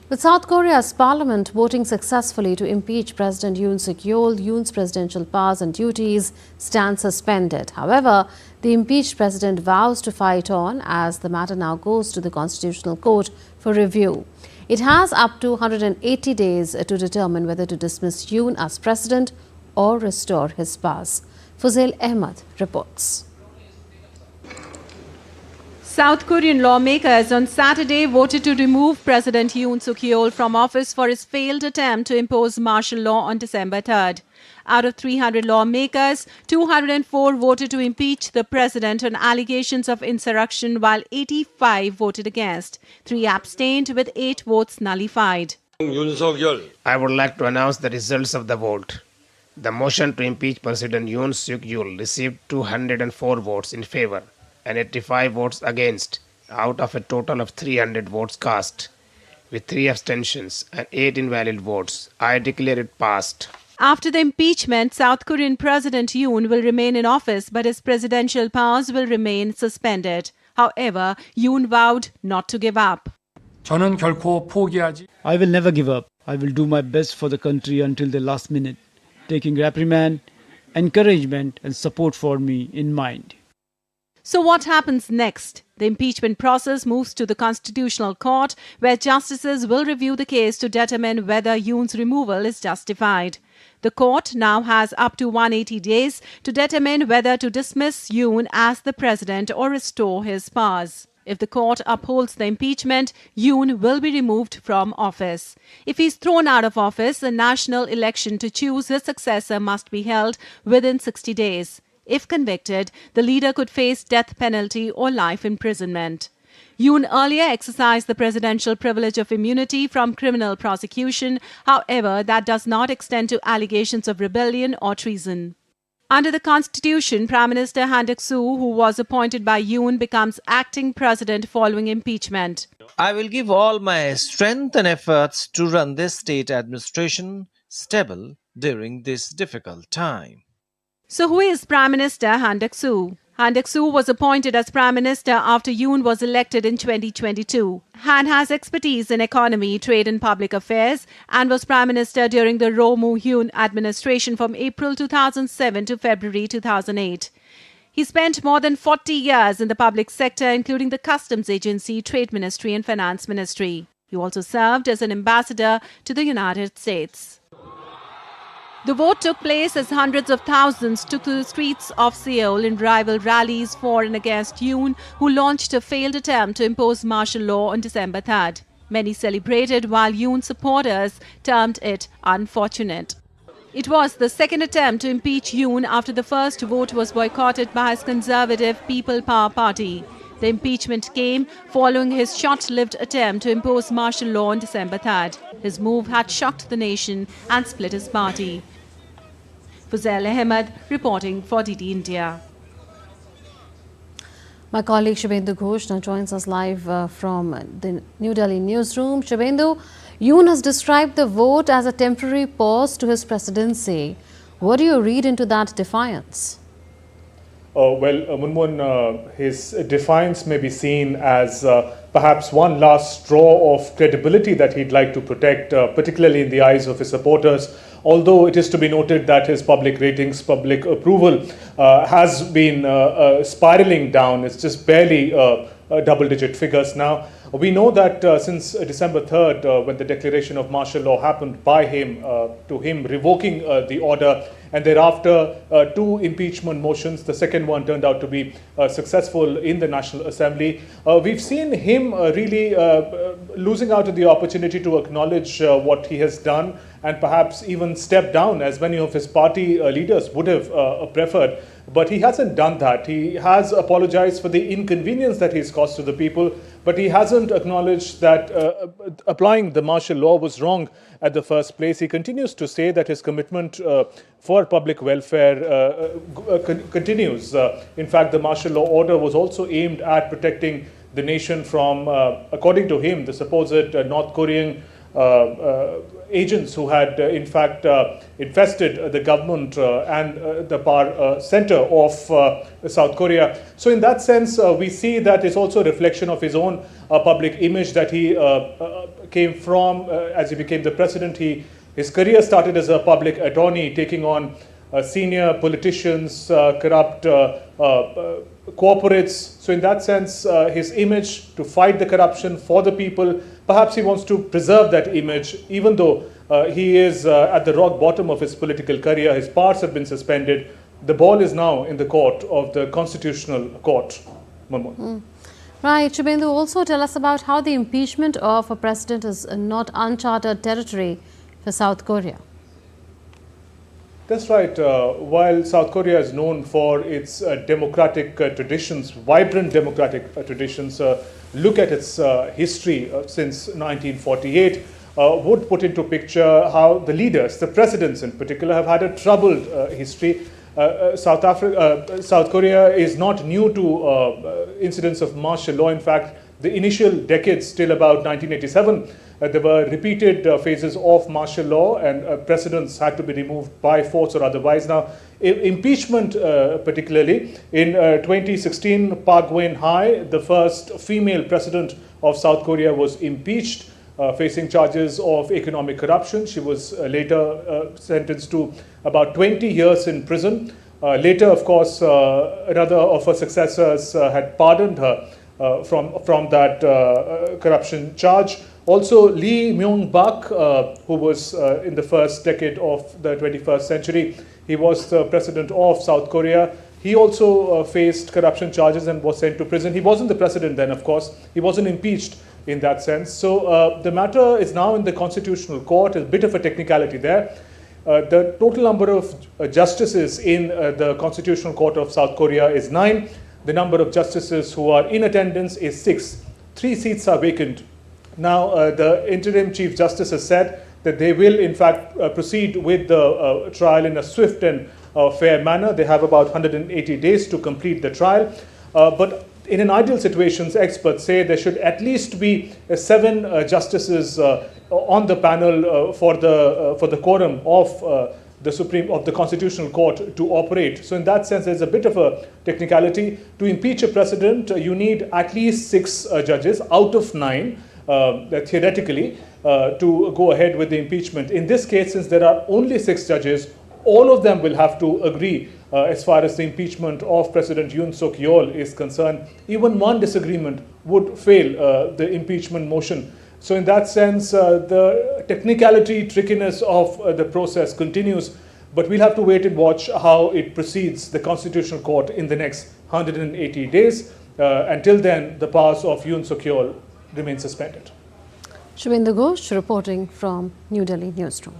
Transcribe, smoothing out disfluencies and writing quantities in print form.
With South Korea's parliament voting successfully to impeach President Yoon Suk Yeol, Yoon's presidential powers and duties stand suspended. However, the impeached president vows to fight on as the matter now goes to the Constitutional Court for review. It has up to 180 days to determine whether to dismiss Yoon as president or restore his powers. Fuzail Ahmed reports. South Korean lawmakers on Saturday voted to remove President Yoon Suk Yeol from office for his failed attempt to impose martial law on December 3rd. Out of 300 lawmakers, 204 voted to impeach the president on allegations of insurrection, while 85 voted against. 3 abstained, with 8 votes nullified. I would like to announce the results of the vote. The motion to impeach President Yoon Suk Yeol received 204 votes in favor and 85 votes against, out of a total of 300 votes cast. With 3 abstentions and 8 invalid votes, I declare it passed. After the impeachment, South Korean President Yoon will remain in office, but his presidential powers will remain suspended. However, Yoon vowed not to give up. 저는 결코 포기하지. I will never give up. I will do my best for the country until the last minute, taking reprimand, encouragement and support for me in mind. So what happens next? The impeachment process moves to the Constitutional Court, where justices will review the case to determine whether Yoon's removal is justified. The court now has up to 180 days to determine whether to dismiss Yoon as the president or restore his powers. If the court upholds the impeachment, Yoon will be removed from office. If he is thrown out of office, a national election to choose his successor must be held within 60 days. If convicted, the leader could face death penalty or life imprisonment. Yoon earlier exercised the presidential privilege of immunity from criminal prosecution. However, that does not extend to allegations of rebellion or treason. Under the Constitution, Prime Minister Han Duck-soo, who was appointed by Yoon, becomes acting president following impeachment. I will give all my strength and efforts to run this state administration stable during this difficult time. So who is Prime Minister Han Duck-soo? Han Duck-soo was appointed as Prime Minister after Yoon was elected in 2022. Han has expertise in economy, trade and public affairs and was Prime Minister during the Roh Moo-hyun administration from April 2007 to February 2008. He spent more than 40 years in the public sector, including the Customs Agency, Trade Ministry and Finance Ministry. He also served as an ambassador to the United States. The vote took place as hundreds of thousands took to the streets of Seoul in rival rallies for and against Yoon, who launched a failed attempt to impose martial law on December 3rd. Many celebrated, while Yoon supporters termed it unfortunate. It was the second attempt to impeach Yoon after the first vote was boycotted by his conservative People Power Party. The impeachment came following his short-lived attempt to impose martial law on December 3rd. His move had shocked the nation and split his party. Fuzail Ahmed reporting for DD India. My colleague Shubhendu Ghosh now joins us live from the New Delhi newsroom. Shubhendu, Yoon has described the vote as a temporary pause to his presidency. What do you read into that defiance? His defiance may be seen as perhaps one last straw of credibility that he'd like to protect, particularly in the eyes of his supporters. Although it is to be noted that his public ratings, public approval has been spiraling down. It's just barely double-digit figures now. We know that since December 3rd, when the declaration of martial law happened by him, to him revoking the order, and thereafter 2 impeachment motions, the second one turned out to be successful in the National Assembly. We've seen him really losing out on the opportunity to acknowledge what he has done and perhaps even step down, as many of his party leaders would have preferred. But he hasn't done that. He has apologized for the inconvenience that he's caused to the people, but he hasn't acknowledged that applying the martial law was wrong at the first place. He continues to say that his commitment for public welfare continues. In fact, the martial law order was also aimed at protecting the nation from, according to him, the supposed North Korean agents who had in fact infested the government and the power center of South Korea. So in that sense, we see that it's also a reflection of his own public image that he came from as he became the president. His career started as a public attorney, taking on senior politicians, corrupt corporates. So in that sense, his image to fight the corruption for the people, perhaps he wants to preserve that image, even though he is at the rock bottom of his political career. His powers have been suspended. The ball is now in the court of the Constitutional Court. Right, Shubhendu, also tell us about how the impeachment of a president is not uncharted territory for South Korea. That's right. While South Korea is known for its democratic traditions, vibrant democratic traditions, look at its history since 1948, would put into picture how the leaders, the presidents in particular, have had a troubled history. South Korea is not new to incidents of martial law. In fact, the initial decades till about 1987, there were repeated phases of martial law, and presidents had to be removed by force or otherwise. Now, impeachment particularly, in 2016, Park Geun-hye, the first female president of South Korea, was impeached, facing charges of economic corruption. She was later sentenced to about 20 years in prison. Later, of course, another of her successors had pardoned her from that corruption charge. Also, Lee Myung-bak, who was in the first decade of the 21st century, he was the president of South Korea. He also faced corruption charges and was sent to prison. He wasn't the president then, of course. He wasn't impeached in that sense. So the matter is now in the Constitutional Court. A bit of a technicality there. The total number of justices in the Constitutional Court of South Korea is 9. The number of justices who are in attendance is 6. 3 seats are vacant. Now, the interim Chief Justice has said that they will, in fact, proceed with the trial in a swift and fair manner. They have about 180 days to complete the trial. But in an ideal situation, experts say there should at least be 7 justices on the panel for the quorum of the Constitutional Court to operate. So in that sense, there's a bit of a technicality. To impeach a president, you need at least 6 judges out of 9. Theoretically, to go ahead with the impeachment. In this case, since there are only 6 judges, all of them will have to agree as far as the impeachment of President Yoon Suk Yeol is concerned. Even one disagreement would fail the impeachment motion. So in that sense, the technicality, trickiness of the process continues, but we'll have to wait and watch how it proceeds, the Constitutional Court, in the next 180 days. Until then, the powers of Yoon Suk Yeol remain suspended. Shubhendu Ghosh reporting from New Delhi Newsroom.